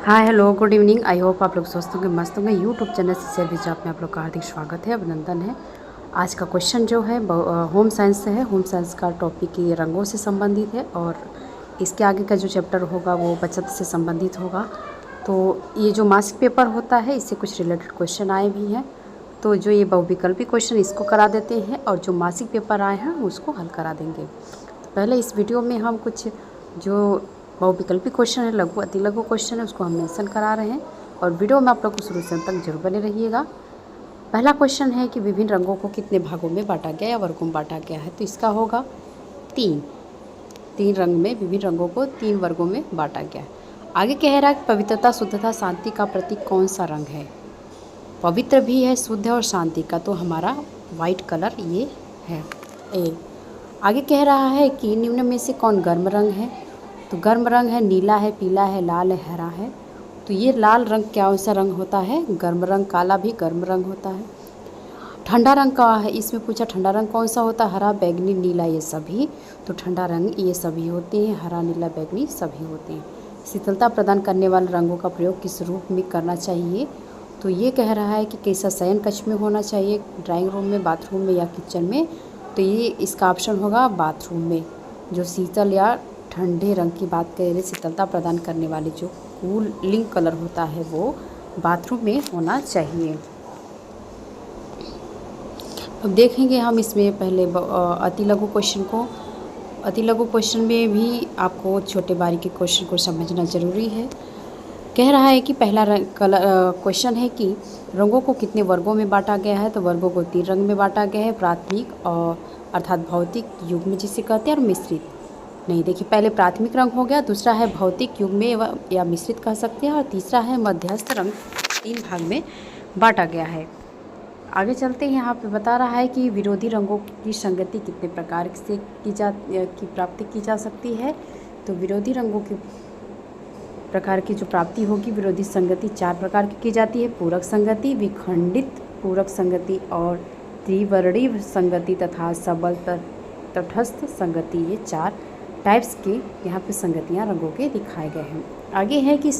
Hi hello good evening. I hope आप लोग स्वस्थ होंगे, मस्त होंगे। यूट्यूब चैनल से सेल्फी जॉब में आप लोग का हार्दिक स्वागत है, अभिनंदन है। आज का क्वेश्चन जो है होम साइंस से है। होम साइंस का टॉपिक ये रंगों से संबंधित है और इसके आगे का जो चैप्टर होगा वो बचत से संबंधित होगा। तो ये जो मासिक पेपर होता है इससे कुछ रिलेटेड क्वेश्चन आए भी हैं, तो जो ये बहुविकल्पी क्वेश्चन इसको करा देते हैं और जो मासिक पेपर आए हैं उसको हल करा देंगे। तो पहले इस वीडियो में हम कुछ जो बहुविकल्पी क्वेश्चन है, लघु अति लघु क्वेश्चन है, उसको हम मेंशन करा रहे हैं और वीडियो में आप लोग को शुरू से अंत तक जरूर बने रहिएगा। पहला क्वेश्चन है कि विभिन्न रंगों को कितने भागों में बांटा गया या वर्गों में बांटा गया है, तो इसका होगा तीन रंग में विभिन्न रंगों को 3 वर्गों में बांटा गया है। आगे कह रहा है कि पवित्रता, शुद्धता, शांति का प्रतीक कौन सा रंग है। पवित्र भी है, शुद्ध है और शांति का, तो हमारा वाइट कलर ये है ए। आगे कह रहा है कि निम्न में से कौन गर्म रंग है, तो गर्म रंग है नीला है, पीला है, लाल है, हरा है। तो ये लाल रंग क्या सा रंग होता है, गर्म रंग। काला भी गर्म रंग होता है। ठंडा रंग का है, इसमें पूछा ठंडा रंग कौन सा होता है, हरा, बैगनी, नीला, ये सभी। तो ठंडा रंग ये सभी होते हैं, हरा, नीला, बैगनी सभी होते हैं। शीतलता प्रदान करने वाले रंगों का प्रयोग किस रूप में करना चाहिए, तो ये कह रहा है कि कैसा शयन कक्ष में होना चाहिए, ड्राइंग रूम में, बाथरूम में या किचन में। तो ये इसका ऑप्शन होगा बाथरूम में। जो शीतल या ठंडे रंग की बात करें, शीतलता प्रदान करने वाली जो कूलिंग कलर होता है वो बाथरूम में होना चाहिए। अब देखेंगे हम इसमें पहले अति लघु क्वेश्चन को। अति लघु क्वेश्चन में भी आपको छोटे बारीकी क्वेश्चन को समझना ज़रूरी है। कह रहा है कि पहला क्वेश्चन है कि रंगों को कितने वर्गों में बांटा गया है, तो वर्गों को 3 रंग में बांटा गया है। प्राथमिक और अर्थात भौतिक युग्म जिसे कहते हैं और मिश्रित। नहीं, देखिए पहले प्राथमिक रंग हो गया, दूसरा है भौतिक युग्म या मिश्रित कह सकते हैं और तीसरा है मध्यस्थ रंग। 3 भाग में बांटा गया है। आगे चलते हैं। यहाँ पे बता रहा है कि विरोधी रंगों की संगति कितने प्रकार से की प्राप्ति की जा सकती है। तो विरोधी रंगों की प्रकार की जो प्राप्ति होगी, विरोधी संगति 4 प्रकार की जाती है। पूरक संगति, विखंडित पूरक संगति और त्रिवर्णी संगति तथा सबल तटस्थ संगति। ये 4 टाइप्स के यहाँ पे संगतियाँ रंगों के दिखाए गए हैं। आगे है कि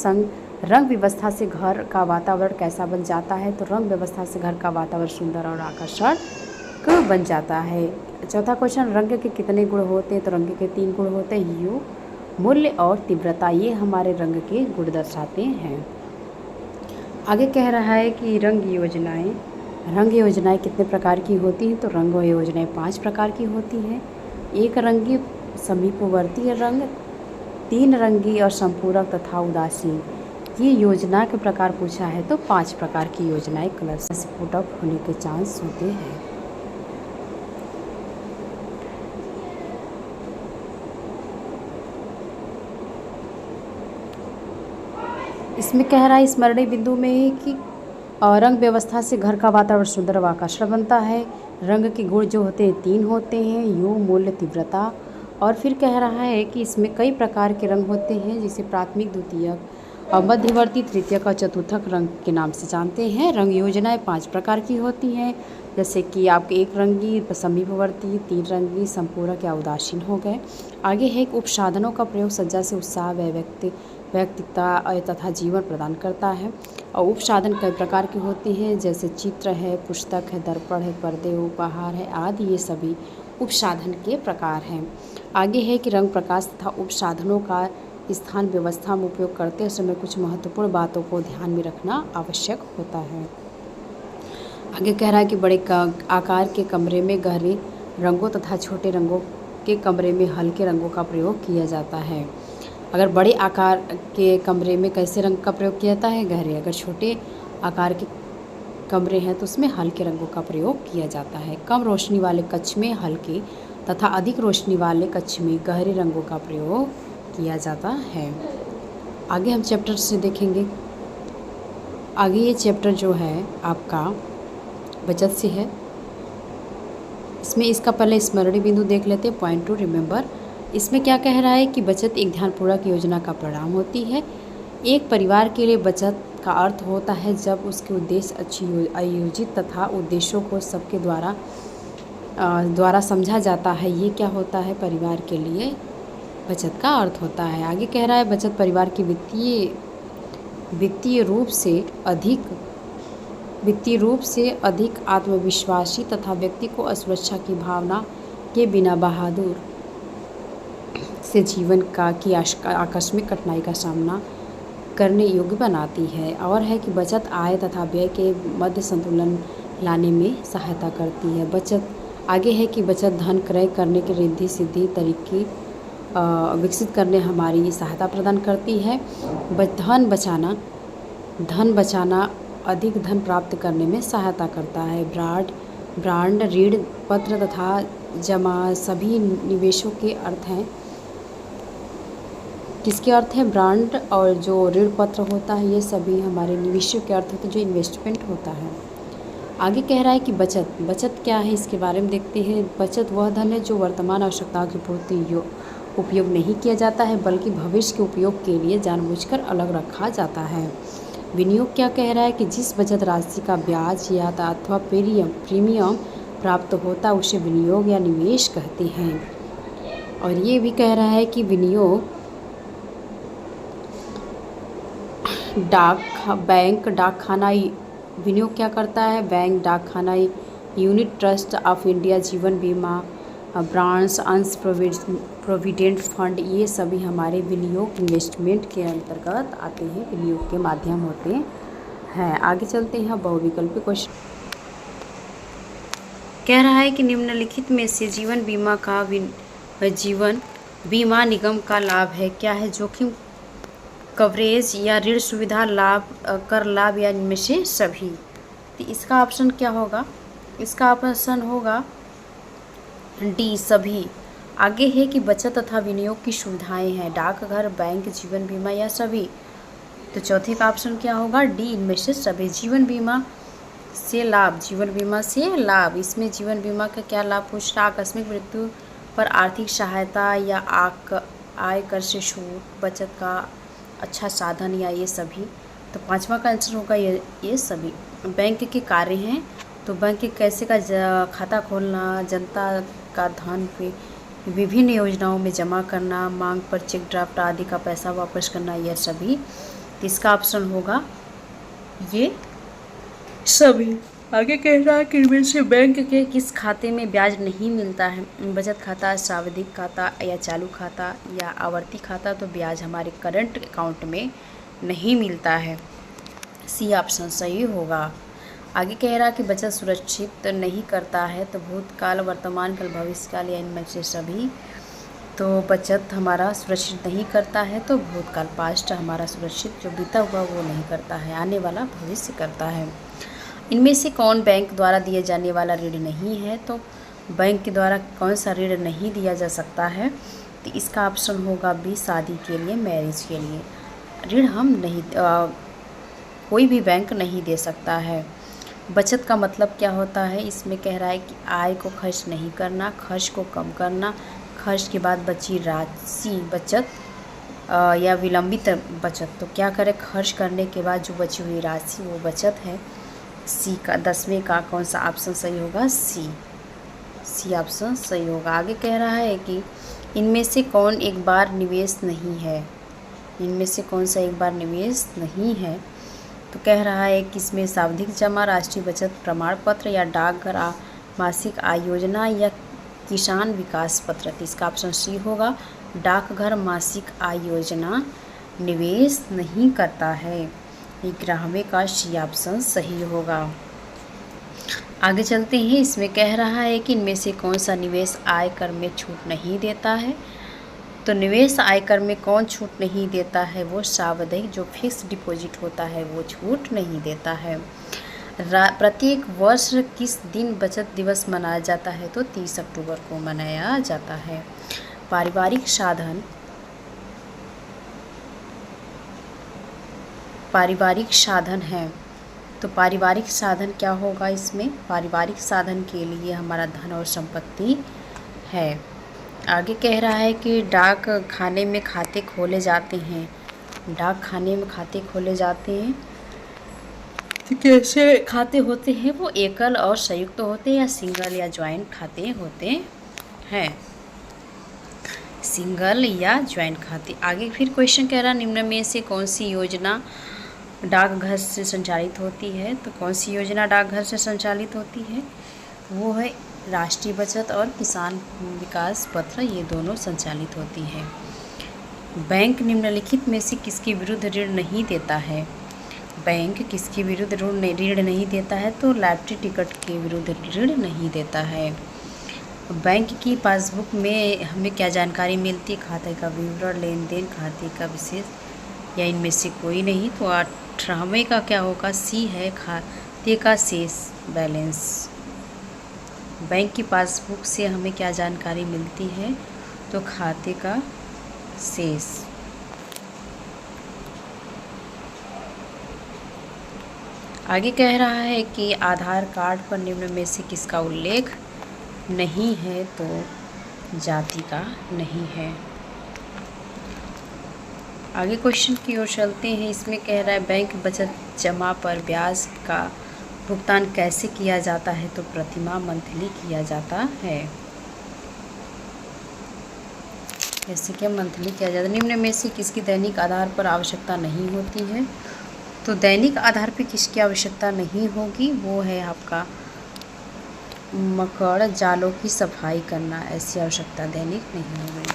रंग व्यवस्था से घर का वातावरण कैसा बन जाता है, तो रंग व्यवस्था से घर का वातावरण सुंदर और आकर्षक बन जाता है। चौथा क्वेश्चन, रंग के कितने गुण होते हैं, तो रंग के 3 गुण होते हैं। यू, मूल्य और तीव्रता, ये हमारे रंग के गुण दर्शाते हैं। आगे कह रहा है कि रंग योजनाएं कितने प्रकार की होती हैं, तो रंग योजनाएं 5 प्रकार की होती हैं। एक रंगी, समीपवर्ती रंग, 3 रंगी और संपूरक तथा उदासीन। ये योजना के प्रकार पूछा है तो 5 प्रकार की योजनाएं कलर से स्फुट अप होने के चांस होते हैं। इसमें कह रहा है स्मरणीय बिंदु में है कि रंग व्यवस्था से घर का वातावरण सुंदर व आकर्षक बनता है। रंग के गुण जो होते हैं 3 होते हैं, यू, मूल्य, तीव्रता। और फिर कह रहा है कि इसमें कई प्रकार के रंग होते हैं, जिसे प्राथमिक, द्वितीयक और मध्यवर्ती, तृतीयक और चतुर्थक रंग के नाम से जानते हैं। रंग योजनाएं 5 प्रकार की होती हैं, जैसे कि आपके 1 रंगी, समीपवर्ती, 3 रंगी, संपूरक या उदासीन हो गए। आगे है कि उपसाधनों का प्रयोग सज्जा से उत्साह व व्यक्तित्व तथा जीवन प्रदान करता है। और उपसाधन कई प्रकार के होते हैं, जैसे चित्र है, पुस्तक है, दर्पण है, पर्दे, उपहार है आदि, ये सभी उपसाधन के प्रकार हैं। आगे है कि रंग प्रकाश तथा उपसाधनों का स्थान व्यवस्था में उपयोग करते समय कुछ महत्वपूर्ण बातों को ध्यान में रखना आवश्यक होता है। आगे कह रहा है कि बड़े आकार के कमरे में गहरे रंगों तथा छोटे रंगों के कमरे में हल्के रंगों का प्रयोग किया जाता है। अगर बड़े आकार के कमरे में कैसे रंग का प्रयोग किया जाता है, गहरे। अगर छोटे आकार के कमरे हैं तो उसमें हल्के रंगों का प्रयोग किया जाता है। कम रोशनी वाले कक्ष में हल्के तथा अधिक रोशनी वाले कक्ष में गहरे रंगों का प्रयोग किया जाता है। आगे हम चैप्टर से देखेंगे। आगे ये चैप्टर जो है आपका बचत से है। इसमें इसका पहले स्मरणीय बिंदु देख लेते हैं, पॉइंट टू रिमेंबर। इसमें क्या कह रहा है कि बचत एक ध्यानपूर्वक योजना का परिणाम होती है। एक परिवार के लिए बचत का अर्थ होता है जब उसके उद्देश्य अच्छी आयोजित तथा उद्देश्यों को सबके द्वारा समझा जाता है। ये क्या होता है, परिवार के लिए बचत का अर्थ होता है। आगे कह रहा है बचत परिवार की वित्तीय वित्तीय रूप से अधिक वित्तीय रूप से अधिक आत्मविश्वासी तथा व्यक्ति को असुरक्षा की भावना के बिना बहादुर से जीवन की आकस्मिक कठिनाई का सामना करने योग्य बनाती है। और है कि बचत आय तथा व्यय के मध्य संतुलन लाने में सहायता करती है। बचत आगे है कि बचत धन क्रय करने के रिद्धि सिद्धि तरीके विकसित करने हमारी सहायता प्रदान करती है। धन बचाना अधिक धन प्राप्त करने में सहायता करता है। ब्रांड ऋण पत्र तथा जमा सभी निवेशों के अर्थ हैं। किसके अर्थ है? ब्रांड और जो ऋण पत्र होता है ये सभी हमारे निवेशों के अर्थ होते हैं, जो इन्वेस्टमेंट होता है। आगे कह रहा है कि बचत क्या है, इसके बारे में देखते हैं। बचत वह धन है जो वर्तमान आवश्यकताओं की पूर्ति उपयोग नहीं किया जाता है, बल्कि भविष्य के उपयोग के लिए जानबूझकर अलग रखा जाता है। विनियोग क्या कह रहा है कि जिस बचत राशि का ब्याज या अथवा प्रीमियम प्राप्त होता है उसे विनियोग या निवेश कहते हैं। और ये भी कह रहा है कि विनियोग बैंक डाकखाना विनियोग क्या करता है? बैंक डाकखाना यूनिट ट्रस्ट ऑफ इंडिया जीवन बीमा ब्रांड्स अंश प्रोविडेंट फंड ये सभी हमारे विनियोग इन्वेस्टमेंट के अंतर्गत आते हैं, विनियोग के माध्यम होते हैं। आगे चलते हैं बहुविकल्पी क्वेश्चन। कह रहा है कि निम्नलिखित में से जीवन बीमा निगम का लाभ है क्या है? जोखिम कवरेज या ऋण सुविधा लाभ कर लाभ या इनमें से सभी। तो इसका ऑप्शन क्या होगा? इसका ऑप्शन होगा डी सभी। आगे है कि बचत तथा विनियोग की सुविधाएं हैं, डाकघर, बैंक, जीवन बीमा या सभी। तो चौथे का ऑप्शन क्या होगा? डी इनमें से सभी। जीवन बीमा से लाभ इसमें जीवन बीमा का क्या लाभ पूछ रहा? आकस्मिक मृत्यु पर आर्थिक सहायता या आयकर से छूट, बचत का अच्छा साधन या ये सभी। तो पांचवा का आंसर होगा ये सभी। बैंक के कार्य हैं, तो बैंक के कैसे का खाता खोलना, जनता का धन पे विभिन्न योजनाओं में जमा करना, मांग पर चेक ड्राफ्ट आदि का पैसा वापस करना, यह सभी। तो इसका ऑप्शन होगा ये सभी। आगे कह रहा है कि इनमें से बैंक के किस खाते में ब्याज नहीं मिलता है? बचत खाता, सावधिक खाता या चालू खाता या आवर्ती खाता। तो ब्याज हमारे करंट अकाउंट में नहीं मिलता है, सी ऑप्शन सही होगा। आगे कह रहा है कि बचत सुरक्षित नहीं करता है, तो भूतकाल, वर्तमान काल, भविष्यकाल या इनमें से सभी। तो बचत हमारा सुरक्षित नहीं करता है, तो भूतकाल पास्ट हमारा सुरक्षित जो बीता हुआ वो नहीं करता है, आने वाला भविष्य करता है। इनमें से कौन बैंक द्वारा दिए जाने वाला ऋण नहीं है? तो बैंक के द्वारा कौन सा ऋण नहीं दिया जा सकता है? तो इसका ऑप्शन होगा बी शादी के लिए, मैरिज के लिए ऋण हम नहीं कोई भी बैंक नहीं दे सकता है। बचत का मतलब क्या होता है? इसमें कह रहा है कि आय को खर्च नहीं करना, खर्च को कम करना, खर्च के बाद बची राशि बचत या विलंबित बचत। तो क्या करें? खर्च करने के बाद जो बची हुई राशि वो बचत है। सी का 10वें का कौन सा ऑप्शन सही होगा? सी ऑप्शन सही होगा। आगे कह रहा है कि इनमें से कौन एक बार निवेश नहीं है? इनमें से कौन सा एक बार निवेश नहीं है? तो कह रहा है कि इसमें सावधिक जमा, राष्ट्रीय बचत प्रमाण पत्र या डाकघर मासिक आय योजना या किसान विकास पत्र। तो इसका ऑप्शन सी होगा, डाकघर मासिक आय योजना निवेश नहीं करता है। 11वें का सी ऑप्शन सही होगा। आगे चलते हैं। इसमें कह रहा है कि इनमें से कौन सा निवेश आयकर में छूट नहीं देता है? तो निवेश आयकर में कौन छूट नहीं देता है? वो सावधिक जो फिक्स डिपॉजिट होता है वो छूट नहीं देता है। प्रत्येक वर्ष किस दिन बचत दिवस मनाया जाता है? तो 30 अक्टूबर को मनाया जाता है। पारिवारिक साधन है, तो पारिवारिक साधन क्या होगा? इसमें पारिवारिक साधन के लिए हमारा धन और संपत्ति है। आगे कह रहा है कि डाक खाने में खाते खोले जाते हैं। डाक खाने में खाते खोले जाते हैं, तो कैसे खाते होते हैं? वो एकल और संयुक्त होते हैं या सिंगल या ज्वाइंट खाते होते हैं, सिंगल या ज्वाइंट खाते। आगे फिर क्वेश्चन कह रहा है निम्न में से कौन सी योजना डाकघर से संचालित होती है। तो कौन सी योजना डाकघर से संचालित होती है? वो है राष्ट्रीय बचत और किसान विकास पत्र, ये दोनों संचालित होती है। बैंक निम्नलिखित में से किसके विरुद्ध ऋण नहीं देता है? बैंक किसके विरुद्ध ऋण नहीं देता है? तो लॉटरी टिकट के विरुद्ध ऋण नहीं देता है। बैंक की पासबुक में हमें क्या जानकारी मिलती है? खाते का विवरण, लेन देन, खाते का विशेष, या इनमें से कोई नहीं। तो 18वें का क्या होगा? सी है, खाते का शेष बैलेंस। बैंक की पासबुक से हमें क्या जानकारी मिलती है? तो खाते का शेष। आगे कह रहा है कि आधार कार्ड पर निम्न में से किसका उल्लेख नहीं है? तो जाति का नहीं है। आगे क्वेश्चन की ओर चलते हैं। इसमें कह रहा है बैंक बचत जमा पर ब्याज का भुगतान कैसे किया जाता है? तो प्रतिमाह मंथली किया जाता है। कैसे क्या मंथली किया जाता है? निम्न में से किसकी दैनिक आधार पर आवश्यकता नहीं होती है? तो दैनिक आधार पर किसकी आवश्यकता नहीं होगी? वो है आपका मकड़ जालों की सफाई करना, ऐसी आवश्यकता दैनिक नहीं होगी।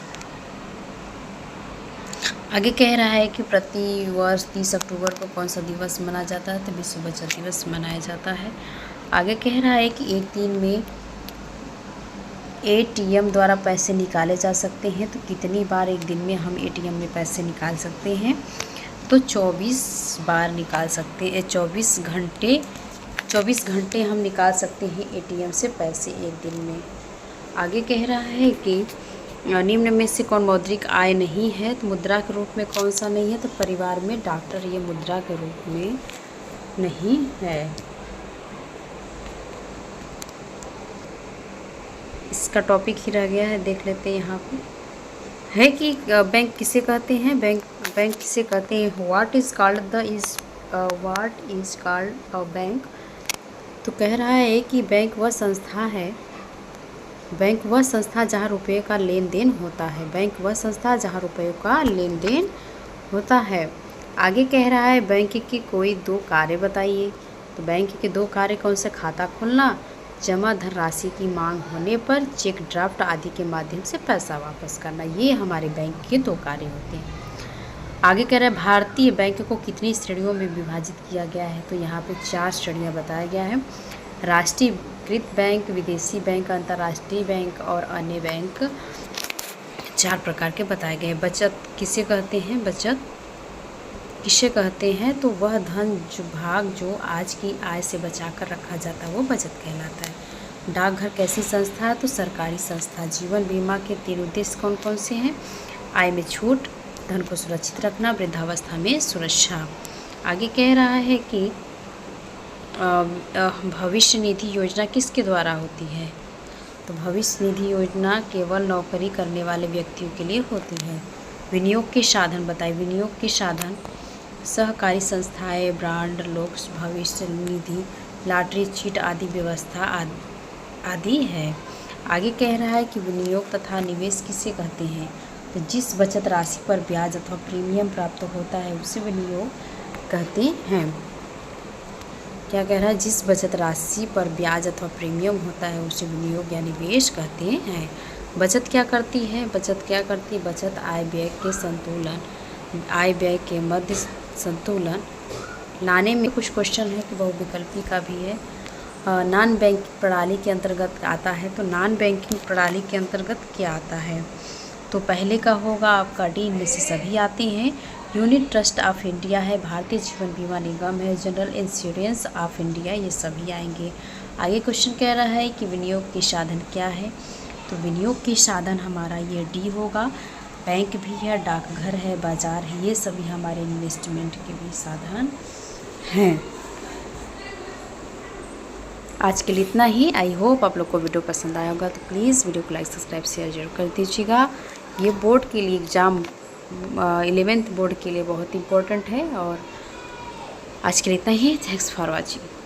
आगे कह रहा है कि प्रति वर्ष 30 अक्टूबर को कौन सा दिवस मनाया जाता है? तो विश्व बचत दिवस मनाया जाता है। आगे कह रहा है कि एक दिन में एटीएम द्वारा पैसे निकाले जा सकते हैं। तो कितनी बार एक दिन में हम एटीएम में पैसे निकाल सकते हैं? तो 24 बार निकाल सकते हैं। 24 घंटे हम निकाल सकते हैं एटीएम से पैसे एक दिन में। आगे कह रहा है कि निम्न में से कौन मौद्रिक आय नहीं है? तो मुद्रा के रूप में कौन सा नहीं है? तो परिवार में डॉक्टर, ये मुद्रा के रूप में नहीं है। इसका टॉपिक ही रह गया है, देख लेते हैं। यहाँ पे है कि बैंक किसे कहते हैं? बैंक किसे कहते हैं? What is called a bank? तो कह रहा है कि बैंक वह संस्था है, बैंक वह संस्था जहाँ रुपये का लेन देन होता है। बैंक वह संस्था जहाँ रुपयों का लेन देन होता है। आगे कह रहा है बैंक के कोई 2 कार्य बताइए। तो बैंक के 2 कार्य कौन से? खाता खोलना, जमा धनराशि की मांग होने पर चेक ड्राफ्ट आदि के माध्यम से पैसा वापस करना, ये हमारे बैंक के 2 कार्य होते हैं। आगे कह रहा है भारतीय बैंक को कितनी श्रेणियों में विभाजित किया गया है? तो यहाँ पे 4 श्रेणियाँ बताया गया है। राष्ट्रीयकृत बैंक, विदेशी बैंक, अंतर्राष्ट्रीय बैंक और अन्य बैंक, 4 प्रकार के बताए गए हैं। बचत किसे कहते हैं? बचत किसे कहते हैं? तो वह धन जो आज की आय से बचा कर रखा जाता है वो बचत कहलाता है। डाकघर कैसी संस्था है? तो सरकारी संस्था। जीवन बीमा के 3 उद्देश्य कौन कौन से हैं? आय में छूट, धन को सुरक्षित रखना, वृद्धावस्था में सुरक्षा। आगे कह रहा है कि भविष्य निधि योजना किसके द्वारा होती है? तो भविष्य निधि योजना केवल नौकरी करने वाले व्यक्तियों के लिए होती है। विनियोग के साधन बताइए। विनियोग के साधन सहकारी संस्थाएं, ब्रांड, लोक भविष्य निधि, लॉटरी, चीट आदि व्यवस्था आदि है। आगे कह रहा है कि विनियोग तथा निवेश किसे कहते हैं? तो जिस बचत राशि पर ब्याज अथवा प्रीमियम प्राप्त होता है उसे विनियोग कहते हैं। क्या कह रहा है? जिस बचत राशि पर ब्याज अथवा प्रीमियम होता है उसे विनियोग या निवेश कहते हैं। बचत क्या करती है? बचत क्या करती है? बचत आय व्यय के मध्य संतुलन लाने में। कुछ क्वेश्चन है कि बहुविकल्पी का भी है। नॉन बैंकिंग प्रणाली के अंतर्गत आता है। तो नॉन बैंकिंग प्रणाली के अंतर्गत क्या आता है? तो पहले का होगा आपका डी, इनमें से सभी आते हैं। यूनिट ट्रस्ट ऑफ इंडिया है, भारतीय जीवन बीमा निगम है, जनरल इंश्योरेंस ऑफ इंडिया, ये सभी आएंगे। आगे क्वेश्चन कह रहा है कि विनियोग के साधन क्या है? तो विनियोग के साधन हमारा ये डी होगा। बैंक भी है, डाकघर है, बाजार है, ये सभी हमारे इन्वेस्टमेंट के भी साधन हैं। आज के लिए इतना ही। आई होप आप लोग को वीडियो पसंद आया होगा। तो प्लीज़ वीडियो को लाइक, सब्सक्राइब, शेयर जरूर कर दीजिएगा। ये बोर्ड के लिए एग्ज़ाम 11th बोर्ड के लिए बहुत इम्पोर्टेंट है। और आज के लिए इतना ही। Thanks for watching.